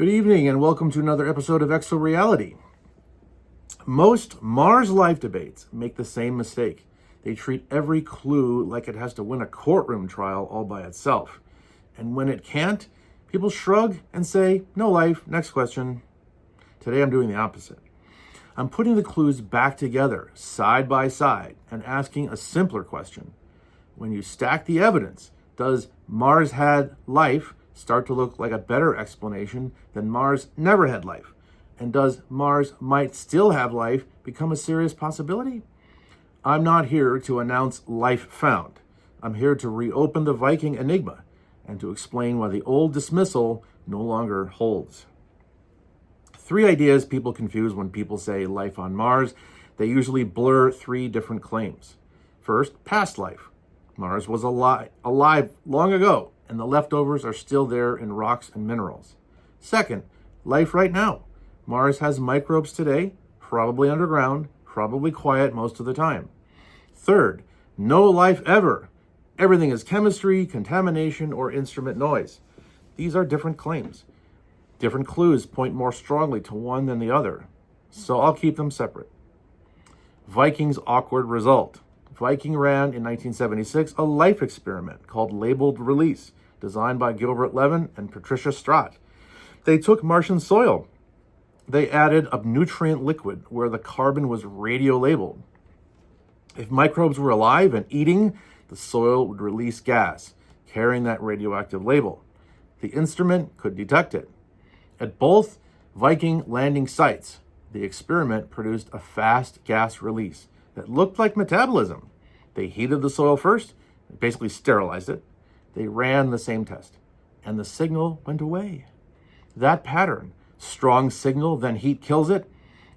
Good evening and welcome to another episode of Exoreality. Most Mars life debates make the same mistake. They treat every clue like it has to win a courtroom trial all by itself. And when it can't, people shrug and say, no life, next question. Today I'm doing the opposite. I'm putting the clues back together, side by side, and asking a simpler question. When you stack the evidence, does Mars had life start to look like a better explanation than Mars never had life? And does Mars might still have life become a serious possibility? I'm not here to announce life found. I'm here to reopen the Viking enigma and to explain why the old dismissal no longer holds. Three ideas people confuse when people say life on Mars. They usually blur three different claims. First, past life. Mars was alive long ago, and the leftovers are still there in rocks and minerals. Second, life right now. Mars has microbes today, probably underground, probably quiet most of the time. Third, no life ever. Everything is chemistry, contamination, or instrument noise. These are different claims. Different clues point more strongly to one than the other, so I'll keep them separate. Viking's awkward result. Viking ran in 1976 a life experiment called Labeled Release, designed by Gilbert Levin and Patricia Stratt. They took Martian soil. They added a nutrient liquid where the carbon was radio-labeled. If microbes were alive and eating, the soil would release gas, carrying that radioactive label. The instrument could detect it. At both Viking landing sites, the experiment produced a fast gas release that looked like metabolism. They heated the soil first, basically sterilized it. They ran the same test, and the signal went away. That pattern, strong signal, then heat kills it,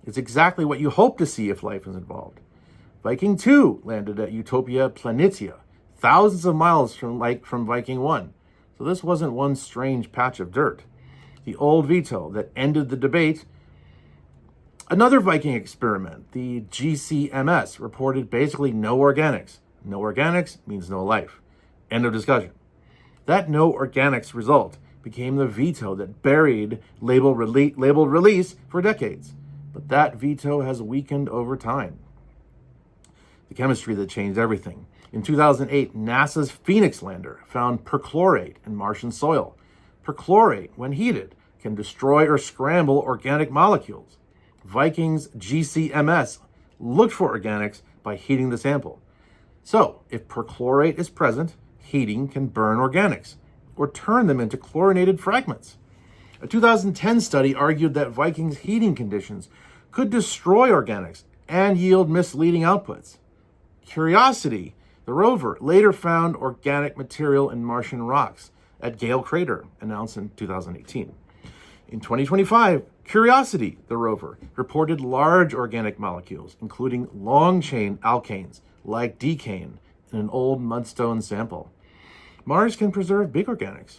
is exactly what you hope to see if life is involved. Viking 2 landed at Utopia Planitia, thousands of miles from Viking 1. So this wasn't one strange patch of dirt. The old veto that ended the debate. Another Viking experiment, the GCMS, reported basically no organics. No organics means no life. End of discussion. That no organics result became the veto that buried labeled release for decades. But that veto has weakened over time. The chemistry that changed everything. In 2008, NASA's Phoenix lander found perchlorate in Martian soil. Perchlorate, when heated, can destroy or scramble organic molecules. Viking's GCMS looked for organics by heating the sample. So, if perchlorate is present, heating can burn organics or turn them into chlorinated fragments. A 2010 study argued that Viking's heating conditions could destroy organics and yield misleading outputs. Curiosity, the rover, later found organic material in Martian rocks at Gale Crater, announced in 2018. In 2025, Curiosity, the rover, reported large organic molecules, including long-chain alkanes like decane in an old mudstone sample. Mars can preserve big organics.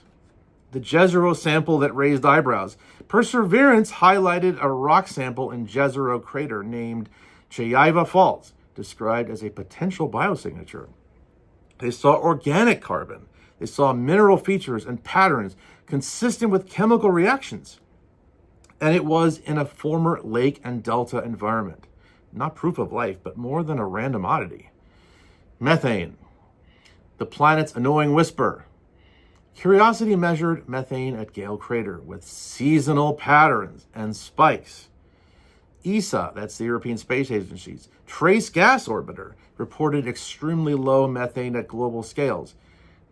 The Jezero sample that raised eyebrows. Perseverance highlighted a rock sample in Jezero crater named Cheyaiva Falls, described as a potential biosignature. They saw organic carbon. They saw mineral features and patterns consistent with chemical reactions. And it was in a former lake and delta environment. Not proof of life, but more than a random oddity. Methane, the planet's annoying whisper. Curiosity measured methane at Gale Crater with seasonal patterns and spikes. ESA, that's the European Space Agency's Trace Gas Orbiter, reported extremely low methane at global scales.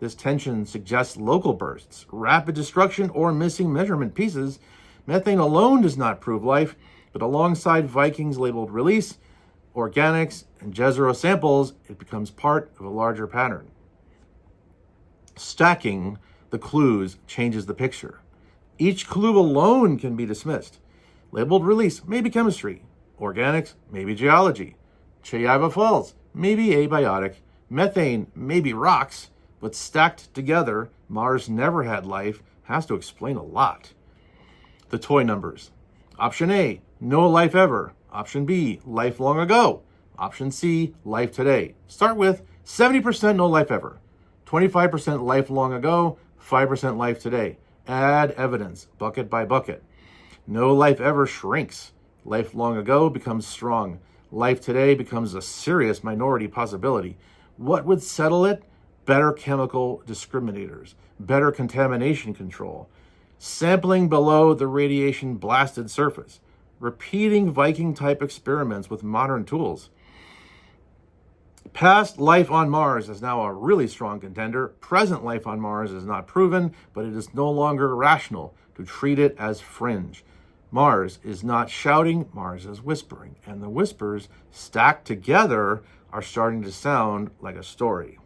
This tension suggests local bursts, rapid destruction, or missing measurement pieces. Methane alone does not prove life, but alongside Viking's labeled release, organics, and Jezero samples, it becomes part of a larger pattern. Stacking the clues changes the picture. Each clue alone can be dismissed. Labeled release, maybe chemistry. Organics, maybe geology. Cheyaiva Falls, maybe abiotic. Methane, maybe rocks. But stacked together, Mars never had life, has to explain a lot. The toy numbers. Option A, no life ever. Option B, life long ago. Option C, life today. Start with 70% no life ever. 25% life long ago, 5% life today. Add evidence, bucket by bucket. No life ever shrinks. Life long ago becomes strong. Life today becomes a serious minority possibility. What would settle it? Better chemical discriminators, better contamination control, sampling below the radiation blasted surface, repeating Viking type experiments with modern tools. Past life on Mars is now a really strong contender. Present life on Mars is not proven, but it is no longer rational to treat it as fringe. Mars is not shouting, Mars is whispering, and the whispers stacked together are starting to sound like a story.